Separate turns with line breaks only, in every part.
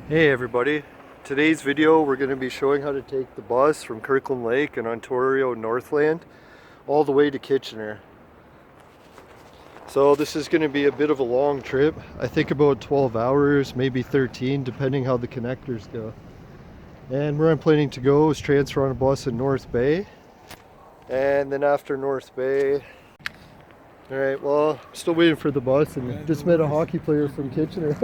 Hey everybody, today's video we're going to be showing how to take the bus from Kirkland Lake in Ontario Northland all the way to Kitchener. So this is going to be a bit of a long trip, I think about 12 hours, maybe 13 depending how the connectors go. And where I'm planning to go is transfer on a bus in North Bay, and then after North Bay, alright, well, I'm still waiting for the bus and just met a hockey player from Kitchener.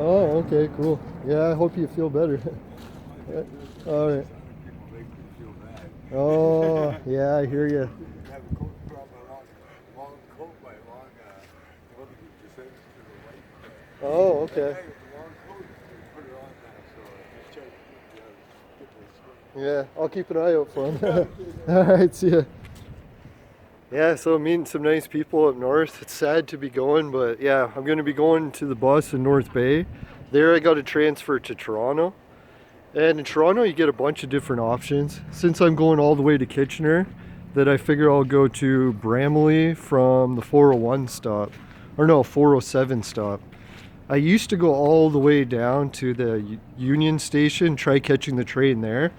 Oh, okay, cool. Yeah, I hope you feel better. All right. Oh, yeah, I hear you. Oh, okay. Yeah, I'll keep an eye out for him. All right, see ya. Yeah, so I'm meeting some nice people up north. It's sad to be going, but yeah, I'm going to be going to the bus in North Bay. There I got to transfer to Toronto. And in Toronto you get a bunch of different options. Since I'm going all the way to Kitchener, that I figure I'll go to Bramalea from the 401 stop. Or no, 407 stop. I used to go all the way down to the Union Station, try catching the train there.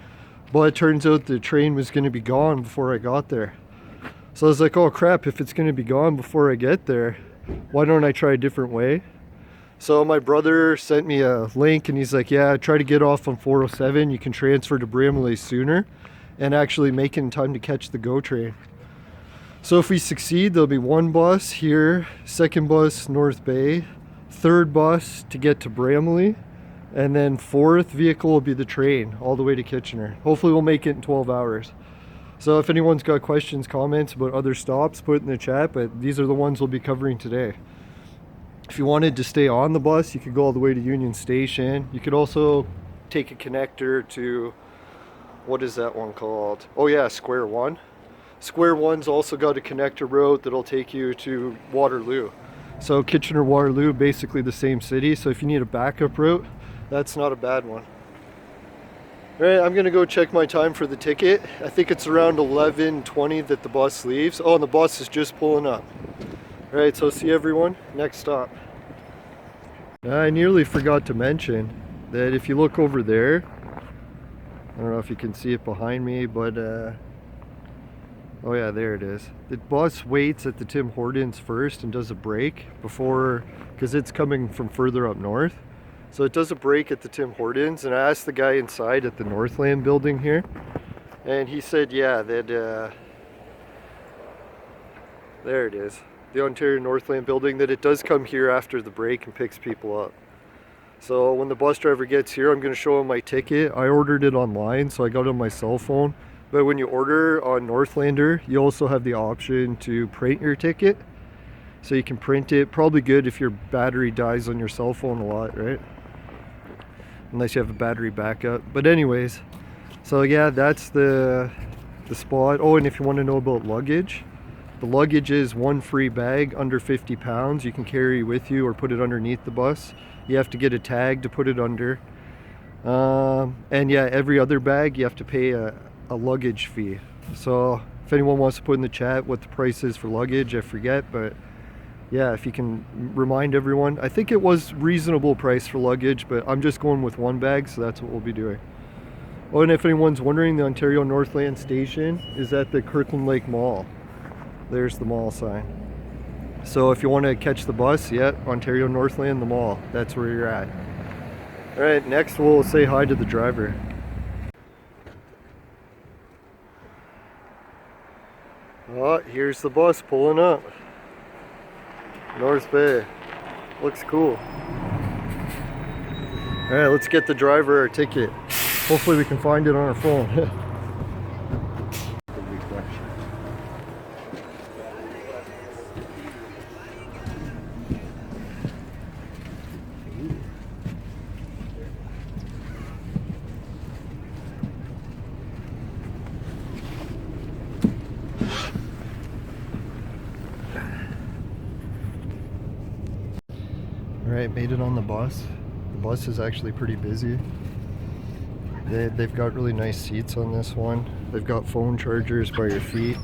But it turns out the train was going to be gone before I got there. So I was like, oh crap, if it's going to be gone before I get there, why don't I try a different way? So my brother sent me a link and he's like, yeah, try to get off on 407. You can transfer to Bramalea sooner and actually make it in time to catch the GO train. So if we succeed, there'll be one bus here, second bus North Bay, third bus to get to Bramalea, and then fourth vehicle will be the train all the way to Kitchener. Hopefully we'll make it in 12 hours. So if anyone's got questions, comments about other stops, put it in the chat, but these are the ones we'll be covering today. If you wanted to stay on the bus, you could go all the way to Union Station. You could also take a connector to, what is that one called? Oh yeah, Square One. Square One's also got a connector route that'll take you to Waterloo. So Kitchener, Waterloo, basically the same city. So if you need a backup route, that's not a bad one. Alright, I'm gonna go check my time for the ticket. I think it's around 11:20 that the bus leaves. Oh, and the bus is just pulling up. Alright, so see everyone, next stop. I nearly forgot to mention that if you look over there, I don't know if you can see it behind me, but oh yeah, there it is. The bus waits at the Tim Hortons first and does a break before, because it's coming from further up north. So it does a break at the Tim Hortons, and I asked the guy inside at the Northland building here, and he said, yeah, that there it is, the Ontario Northland building, that it does come here after the break and picks people up. So when the bus driver gets here, I'm going to show him my ticket. I ordered it online, so I got it on my cell phone. But when you order on Northlander, you also have the option to print your ticket. So you can print it. Probably good if your battery dies on your cell phone a lot, right? Unless you have a battery backup. But anyways, so yeah, that's the spot. Oh, and if you want to know about luggage, the luggage is one free bag under 50 pounds you can carry with you or put it underneath the bus. You have to get a tag to put it under. And yeah, every other bag you have to pay a luggage fee. So if anyone wants to put in the chat what the price is for luggage, I forget, but yeah, if you can remind everyone. I think it was reasonable price for luggage, but I'm just going with one bag, so that's what we'll be doing. Oh, and if anyone's wondering, the Ontario Northland station is at the Kirkland Lake Mall. There's the mall sign. So if you want to catch the bus, yeah, Ontario Northland, the mall. That's where you're at. Alright, next we'll say hi to the driver. Oh, here's the bus pulling up. North Bay. Looks cool. Alright, let's get the driver our ticket. Hopefully we can find it on our phone. Alright, made it on the bus. The bus is actually pretty busy. They've got really nice seats on this one. They've got phone chargers by your feet.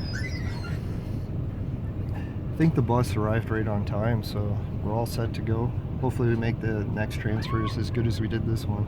I think the bus arrived right on time, so we're all set to go. Hopefully we make the next transfers as good as we did this one.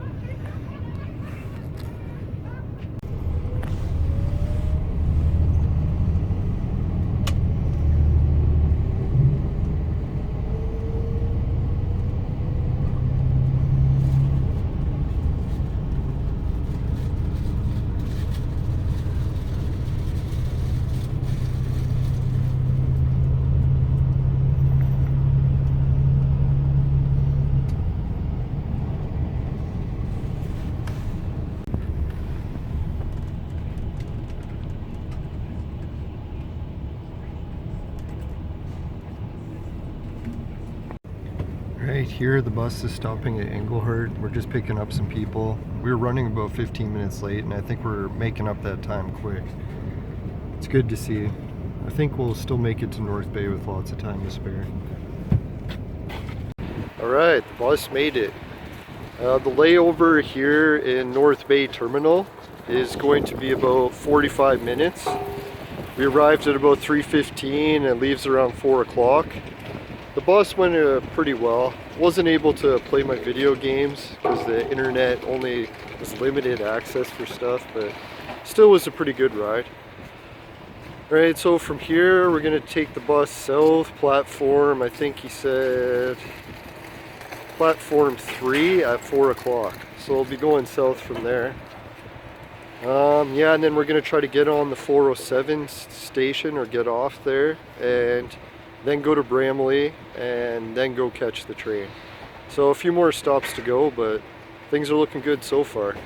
Right here, the bus is stopping at Englehart. We're just picking up some people. We were running about 15 minutes late, and I think we're making up that time quick. It's good to see. I think we'll still make it to North Bay with lots of time to spare. Alright, the bus made it. The layover here in North Bay Terminal is going to be about 45 minutes. We arrived at about 3:15 and it leaves around 4 o'clock. The bus went pretty well. Wasn't able to play my video games because the internet only was limited access for stuff, but still was a pretty good ride. Alright, so from here we're going to take the bus south, platform, I think he said platform 3 at 4 o'clock. So we'll be going south from there. Yeah, and then we're going to try to get on the 407 station or get off there and then go to Bramley and then go catch the train. So a few more stops to go, but things are looking good so far.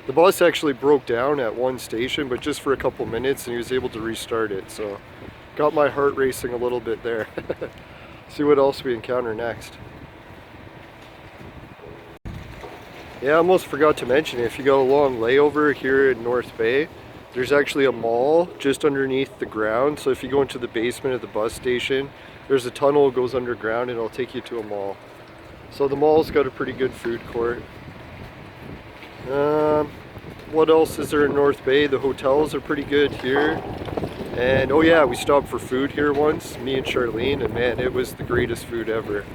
The bus actually broke down at one station, but just for a couple minutes, and he was able to restart it. So got my heart racing a little bit there. See what else we encounter next. Yeah, I almost forgot to mention, if you got a long layover here in North Bay, there's actually a mall just underneath the ground. So if you go into the basement of the bus station, there's a tunnel that goes underground and it'll take you to a mall. So the mall's got a pretty good food court. What else is there in North Bay? The hotels are pretty good here. And oh yeah, we stopped for food here once, me and Charlene, and man, it was the greatest food ever.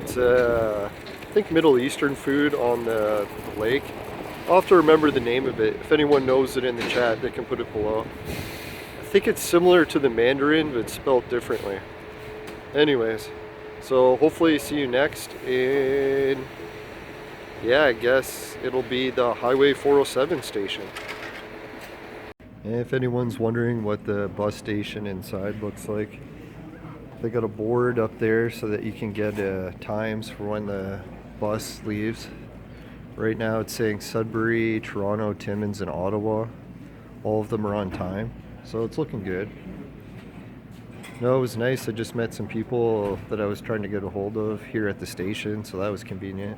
It's I think Middle Eastern food on the lake. I'll have to remember the name of it. If anyone knows it in the chat, they can put it below. I think it's similar to the Mandarin, but spelled differently. Anyways, so hopefully see you next in, yeah, I guess it'll be the Highway 407 station. And if anyone's wondering what the bus station inside looks like, they got a board up there so that you can get times for when the bus leaves. Right now it's saying Sudbury, Toronto, Timmins, and Ottawa. All of them are on time, so it's looking good. No, it was nice. I just met some people that I was trying to get a hold of here at the station, so that was convenient.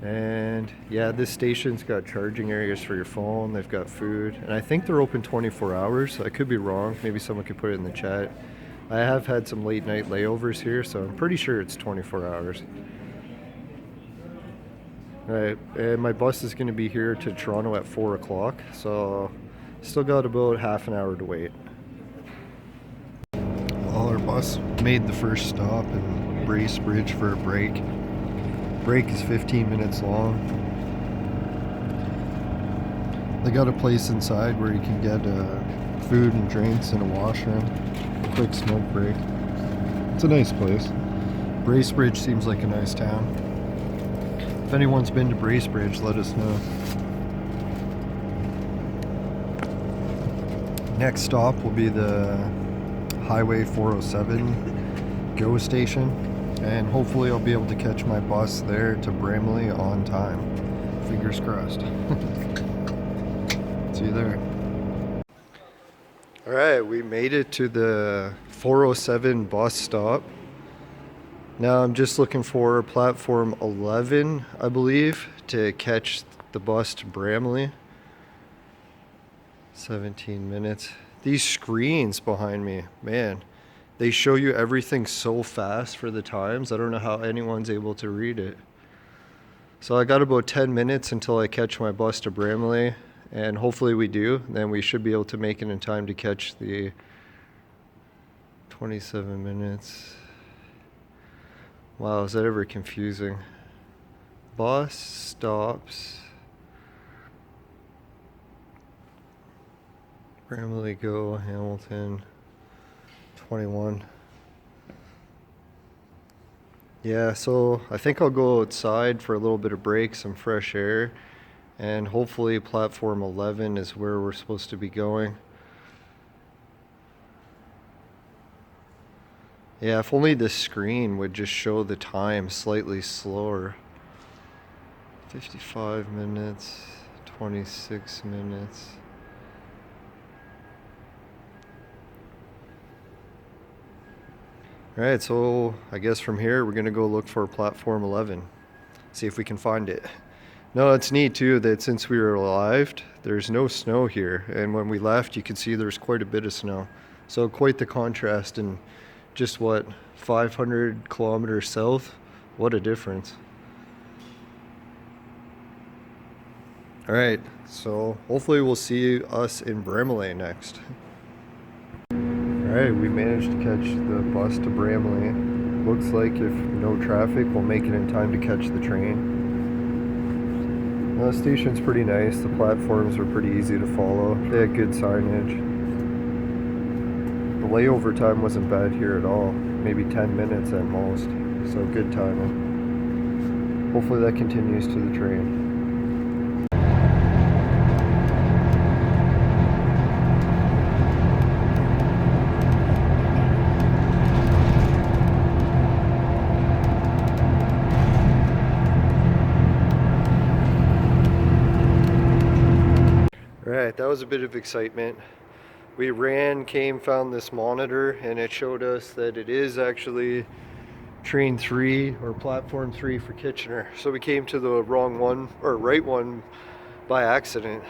And yeah, this station's got charging areas for your phone. They've got food, and I think they're open 24 hours. I could be wrong. Maybe someone could put it in the chat. I have had some late night layovers here, so I'm pretty sure it's 24 hours. Alright, and my bus is going to be here to Toronto at 4 o'clock, so still got about half an hour to wait. Well, our bus made the first stop in Bracebridge for a break. Break is 15 minutes long. They got a place inside where you can get food and drinks and a washroom. A quick smoke break. It's a nice place. Bracebridge seems like a nice town. If anyone's been to Bracebridge, let us know. Next stop will be the Highway 407 GO station, and hopefully I'll be able to catch my bus there to Bramley on time. Fingers crossed. See you there. Alright, we made it to the 407 bus stop. Now I'm just looking for platform 11, I believe, to catch the bus to Bramley. 17 minutes. These screens behind me, man, they show you everything so fast for the times. I don't know how anyone's able to read it. So I got about 10 minutes until I catch my bus to Bramley, and hopefully we do. Then we should be able to make it in time to catch the 27 minutes. Wow, is that ever confusing? Bus stops. Bramley go, Hamilton, 21. Yeah, so I think I'll go outside for a little bit of break, some fresh air, and hopefully platform 11 is where we're supposed to be going. Yeah, if only the screen would just show the time slightly slower. 55 minutes, 26 minutes. Alright, so I guess from here we're going to go look for platform 11. See if we can find it. No, it's neat too that since we were arrived, there's no snow here. And when we left, you could see there's quite a bit of snow. So quite the contrast in just what, 500 kilometers south? What a difference. Alright, so hopefully we'll see us in Bramley next. Alright, we managed to catch the bus to Bramley. Looks like if no traffic, we'll make it in time to catch the train. The station's pretty nice. The platforms are pretty easy to follow. They had good signage. The layover time wasn't bad here at all. Maybe 10 minutes at most. So good timing. Hopefully that continues to the train. Right, that was a bit of excitement. We ran, came, found this monitor, and it showed us that it is actually train 3 or platform 3 for Kitchener. So we came to the wrong one, or right one, by accident.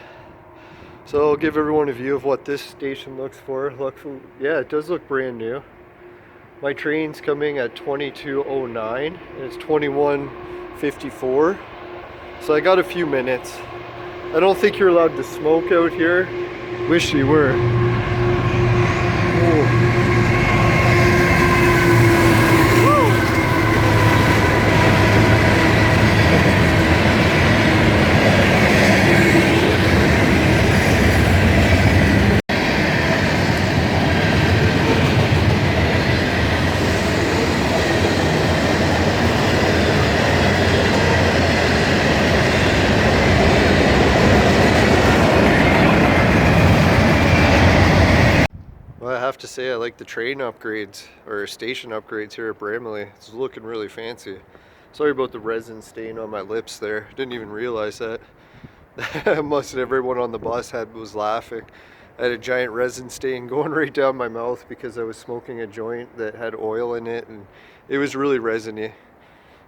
So I'll give everyone a view of what this station looks for. Yeah, it does look brand new. My train's coming at 22:09 and it's 21:54. So I got a few minutes. I don't think you're allowed to smoke out here. Wish you were. Oh. I have to say I like the train upgrades or station upgrades here at Bramley. It's looking really fancy. Sorry about the resin stain on my lips there. Didn't even realize that. Most everyone on the bus was laughing. I had a giant resin stain going right down my mouth because I was smoking a joint that had oil in it and it was really resiny.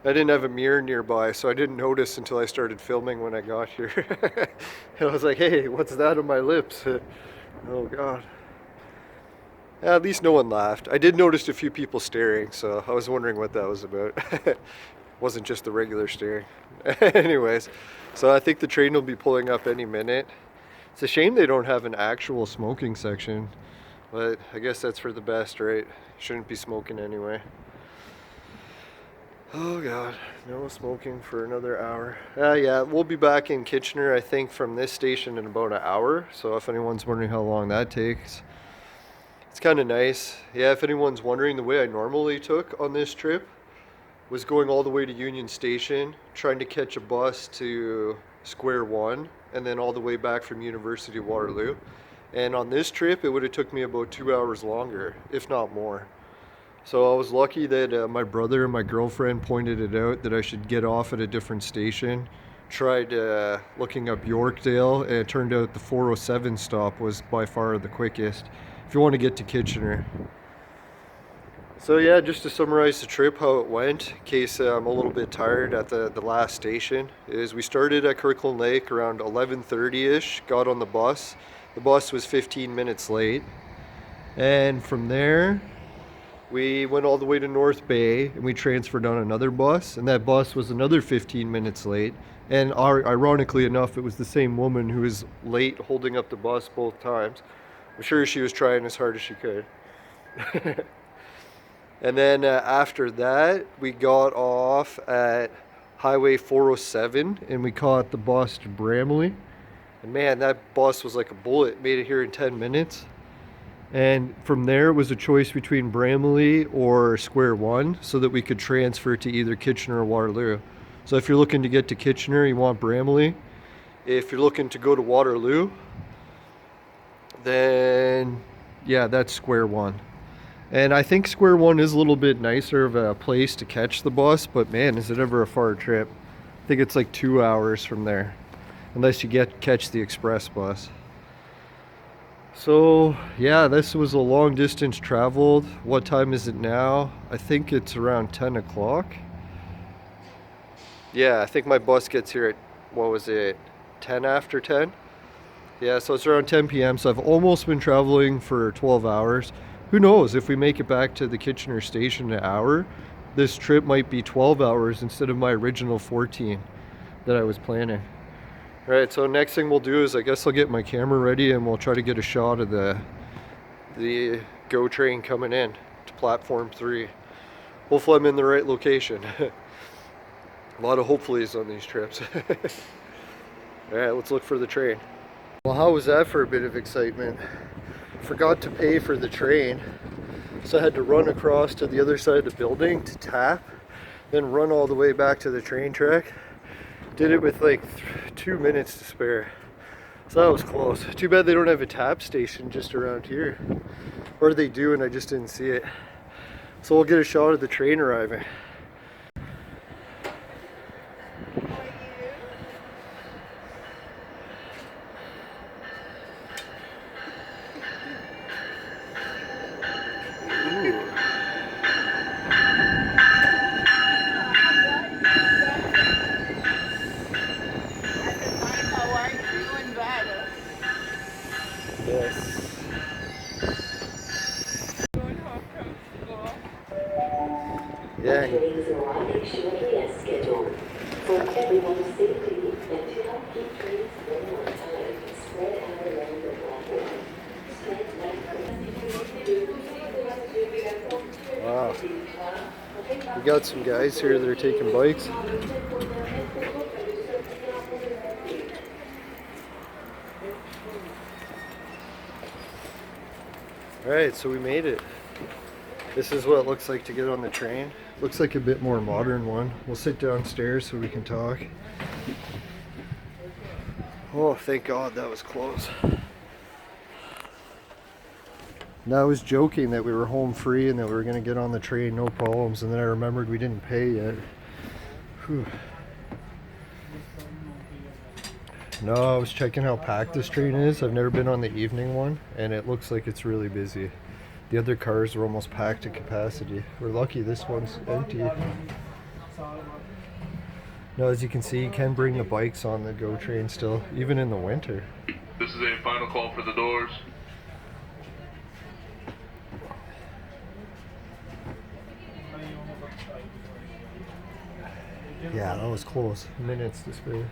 I didn't have a mirror nearby, so I didn't notice until I started filming when I got here. And I was like, hey, what's that on my lips? Oh God. At least no one laughed. I did notice a few people staring, so I was wondering what that was about. Wasn't just the regular staring. Anyways, so I think the train will be pulling up any minute. It's a shame they don't have an actual smoking section, but I guess that's for the best, right? Shouldn't be smoking anyway. Oh God, no smoking for another hour. Yeah, we'll be back in Kitchener, I think, from this station in about an hour. So if anyone's wondering how long that takes, it's kind of nice. Yeah, if anyone's wondering, the way I normally took on this trip was going all the way to Union Station, trying to catch a bus to Square One, and then all the way back from University of Waterloo. And on this trip, it would have took me about 2 hours longer, if not more. So I was lucky that my brother and my girlfriend pointed it out that I should get off at a different station. Tried looking up Yorkdale, and it turned out the 407 stop was by far the quickest if you want to get to Kitchener. So yeah, just to summarize the trip, how it went, in case I'm a little bit tired at the last station, is we started at Kirkland Lake around 11:30ish, got on the bus. The bus was 15 minutes late. And from there, we went all the way to North Bay and we transferred on another bus, and that bus was another 15 minutes late. And ironically enough, it was the same woman who was late holding up the bus both times. I'm sure she was trying as hard as she could. And then after that, we got off at Highway 407 and we caught the bus to Bramley. And man, that bus was like a bullet. Made it here in 10 minutes. And from there, it was a choice between Bramley or Square One so that we could transfer to either Kitchener or Waterloo. So if you're looking to get to Kitchener, you want Bramley. If you're looking to go to Waterloo, then yeah, that's Square One. And I think Square One is a little bit nicer of a place to catch the bus, but man, is it ever a far trip. I think it's like 2 hours from there, unless you catch the express bus. So yeah, this was a long distance traveled. What time is it now? I think it's around 10 o'clock. Yeah, I think my bus gets here at, what was it, 10 after 10? Yeah, so it's around 10 p.m. So I've almost been traveling for 12 hours. Who knows, if we make it back to the Kitchener station in an hour, this trip might be 12 hours instead of my original 14 that I was planning. Alright, so next thing we'll do is I guess I'll get my camera ready and we'll try to get a shot of the GO train coming in to platform 3. Hopefully I'm in the right location. A lot of hopefullys on these trips. Alright, let's look for the train. Well, how was that for a bit of excitement? Forgot to pay for the train, so I had to run across to the other side of the building to tap, then run all the way back to the train track. Did it with like 2 minutes to spare. So that was close. Too bad they don't have a tap station just around here. Or they do and I just didn't see it. So we'll get a shot of the train arriving. Yeah. Wow. We got some guys here that are taking bikes. Alright, so we made it. This is what it looks like to get on the train. Looks like a bit more modern one. We'll sit downstairs so we can talk. Oh, thank God that was close. And I was joking that we were home free and that we were going to get on the train, no problems. And then I remembered we didn't pay yet. Whew. No, I was checking how packed this train is. I've never been on the evening one, and it looks like it's really busy. The other cars are almost packed to capacity. We're lucky this one's empty. Now, as you can see, you can bring the bikes on the GO train still, even in the winter.
This is a final call for the doors.
Yeah, that was close. Minutes to spare.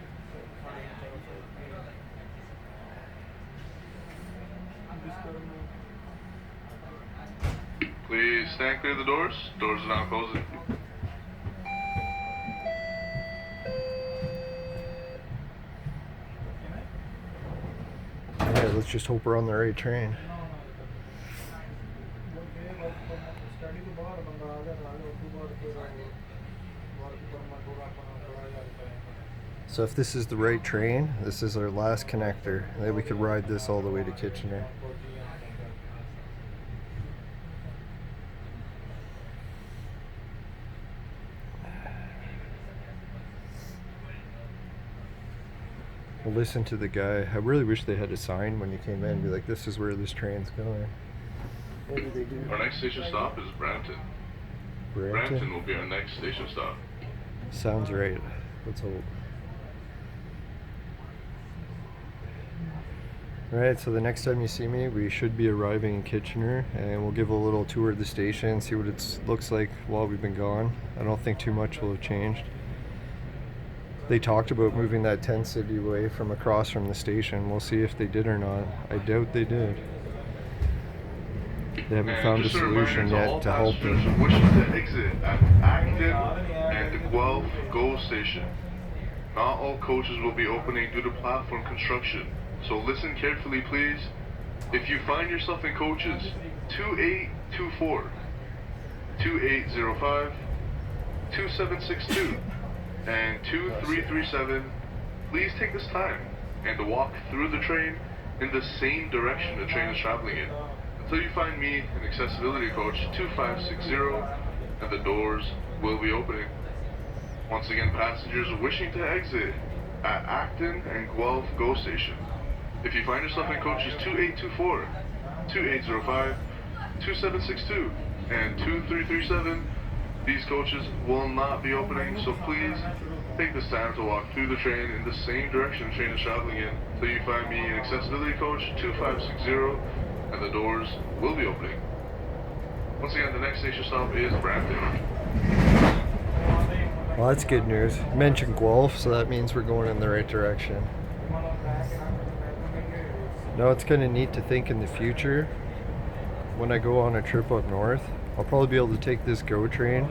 Please stand clear of the doors. Doors are now closing.
Alright, let's just hope we're on the right train. So if this is the right train, this is our last connector. And then we could ride this all the way to Kitchener. We'll listen to the guy. I really wish they had a sign when you came in, be like, this is where this train's going. Maybe they do.
Our next station stop is Brampton. Brampton will be our next station stop.
Sounds right. Let's hope. Alright, so the next time you see me, we should be arriving in Kitchener, and we'll give a little tour of the station, see what it looks like while we've been gone. I don't think too much will have changed. They talked about moving that tent city away from across from the station. We'll see if they did or not. I doubt they did. they haven't
And
found a
just a reminder
solution
to all
yet to help
passengers
them.
wishing to exit at Acton and the Guelph GO station. Not all coaches will be opening due to platform construction, so listen carefully please. If you find yourself in coaches 2824, 2805, 2762, and 2337, please take this time and walk through the train in the same direction the train is traveling in until you find me in accessibility coach 2560 and the doors will be opening. Once again, passengers wishing to exit at Acton and Guelph GO station. If you find yourself in coaches 2824, 2805, 2762, and 2337, these coaches will not be opening, so please take this time to walk through the train in the same direction the train is traveling in until you find me in accessibility coach 2560 and the doors will be opening. Once again, the next station stop is Brampton.
Well, that's good news. You mentioned Guelph, so that means we're going in the right direction. Now it's kind of neat to think in the future, when I go on a trip up north, I'll probably be able to take this GO train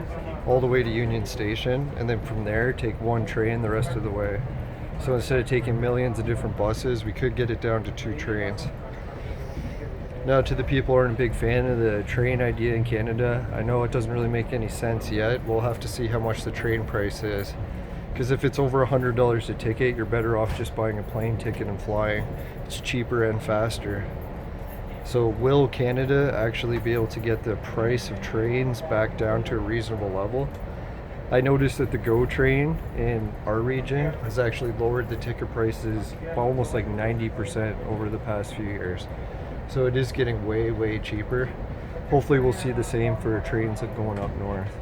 all the way to Union Station, and then from there take one train the rest of the way. So instead of taking millions of different buses, we could get it down to 2 trains. Now, to the people who aren't a big fan of the train idea in Canada, I know it doesn't really make any sense yet. We'll have to see how much the train price is. Because if it's over $100 a ticket, you're better off just buying a plane ticket and flying. It's cheaper and faster. So will Canada actually be able to get the price of trains back down to a reasonable level? I noticed that the GO train in our region has actually lowered the ticket prices by almost like 90% over the past few years. So it is getting way, way cheaper. Hopefully we'll see the same for trains that going up north.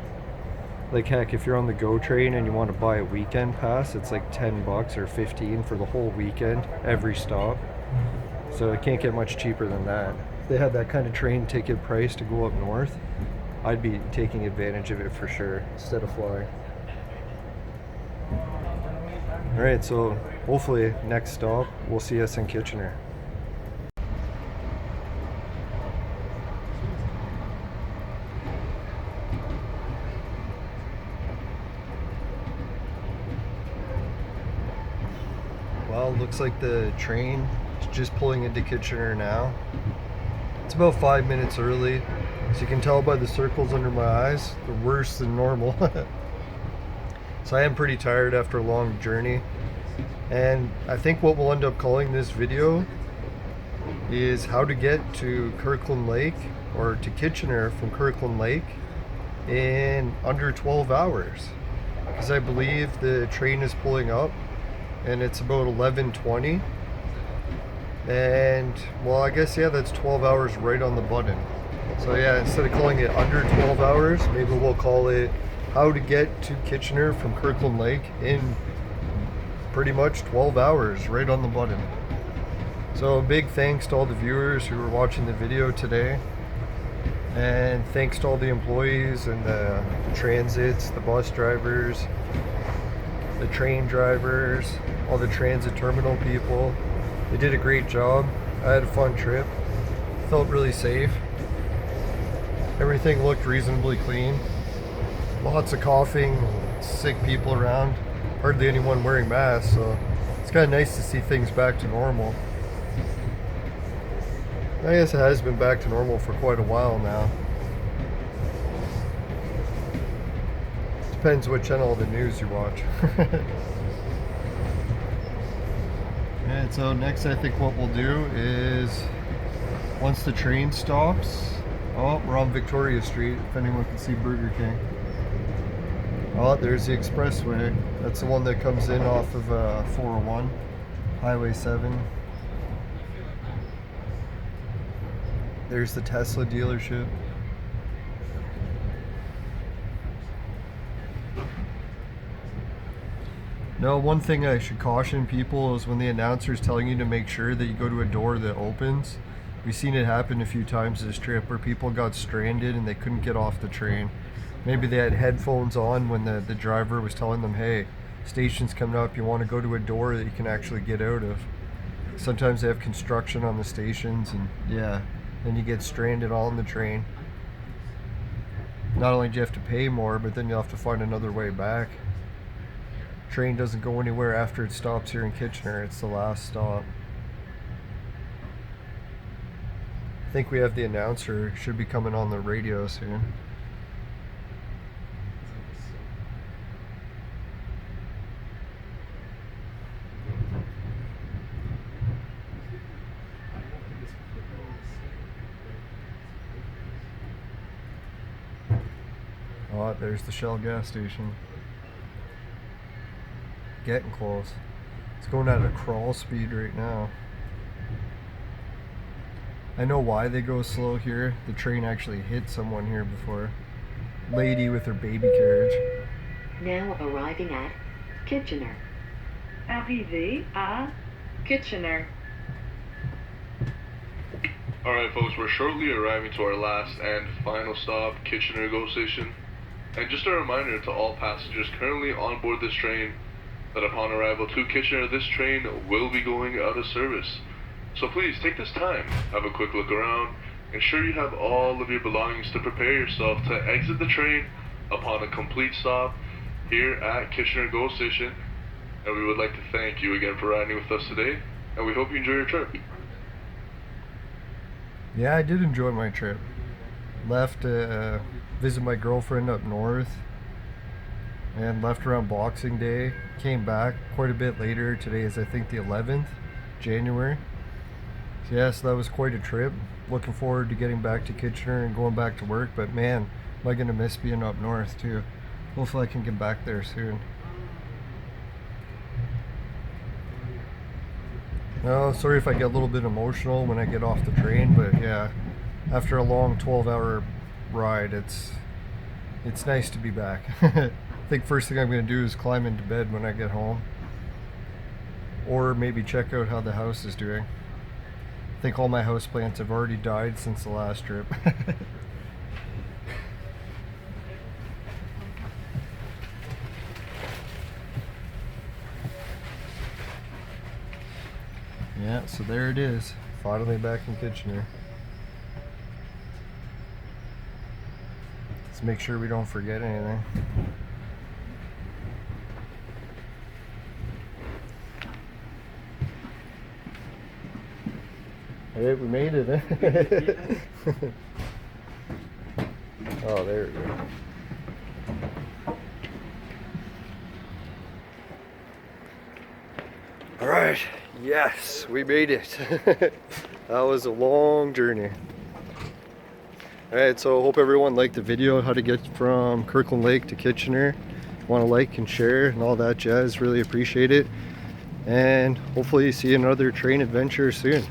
Like heck, if you're on the GO train and you want to buy a weekend pass, it's like $10 or $15 for the whole weekend, every stop. So it can't get much cheaper than that. If they had that kind of train ticket price to go up north, I'd be taking advantage of it for sure, instead of flying. Alright, so hopefully next stop, we'll see us in Kitchener. Well, looks like the train is just pulling into Kitchener now. It's about 5 minutes early. So you can tell by the circles under my eyes, they're worse than normal. So I am pretty tired after a long journey. And I think what we'll end up calling this video is how to get to Kirkland Lake, or to Kitchener from Kirkland Lake, in under 12 hours. Because I believe the train is pulling up and it's about 11:20. And well, I guess yeah, that's 12 hours right on the button. So yeah, instead of calling it under 12 hours, maybe we'll call it how to get to Kitchener from Kirkland Lake in pretty much 12 hours right on the button. So a big thanks to all the viewers who were watching the video today, and thanks to all the employees and the transits, the bus drivers, the train drivers, all the transit terminal people. They did a great job. I had a fun trip, felt really safe. Everything looked reasonably clean. Lots of coughing, sick people around. Hardly anyone wearing masks, so it's kind of nice to see things back to normal. I guess it has been back to normal for quite a while now. Depends what channel of the news you watch. And so next I think what we'll do is, once the train stops, oh, we're on Victoria Street, if anyone can see Burger King. Oh, there's the expressway. That's the one that comes in off of 401, Highway 7. There's the Tesla dealership. Now, one thing I should caution people is when the announcer is telling you to make sure that you go to a door that opens. We've seen it happen a few times this trip where people got stranded and they couldn't get off the train. Maybe they had headphones on when the driver was telling them, hey, station's coming up, you want to go to a door that you can actually get out of. Sometimes they have construction on the stations, and yeah, Then you get stranded on the train. Not only do you have to pay more, but then you'll have to find another way back. Train doesn't go anywhere after it stops here in Kitchener. It's the last stop. I think we have the announcer. Should be coming on the radio soon. Oh, there's the Shell gas station. Getting close. It's going at a crawl speed right now. I know why they go slow here. The train actually hit someone here before. Lady with her baby carriage.
Now arriving at Kitchener.
Arrivé à Kitchener.
Alright folks, we're shortly arriving to our last and final stop, Kitchener GO Station. And just a reminder to all passengers currently on board this train that upon arrival to Kitchener, this train will be going out of service. So please take this time, have a quick look around, ensure you have all of your belongings to prepare yourself to exit the train upon a complete stop here at Kitchener GO Station. And we would like to thank you again for riding with us today, and we hope you enjoy your trip.
Yeah, I did enjoy my trip. Left to visit my girlfriend up north and left around Boxing Day. Came back quite a bit later. Today is I think the 11th January. So yeah, so that was quite a trip. Looking forward to getting back to Kitchener and going back to work, but man, am I gonna miss being up north too. Hopefully I can get back there soon. No, sorry if I get a little bit emotional when I get off the train, but yeah, after a long 12-hour ride, it's nice to be back. I think first thing I'm going to do is climb into bed when I get home, or maybe check out how the house is doing. I think all my houseplants have already died since the last trip. Yeah, so there it is. Finally back in Kitchener. Let's make sure we don't forget anything. Hey, we made it, eh? Oh, there we go. All right. Yes, we made it. That was a long journey. Alright, so I hope everyone liked the video, how to get from Kirkland Lake to Kitchener. Want to like and share and all that jazz, really appreciate it. And hopefully see another train adventure soon.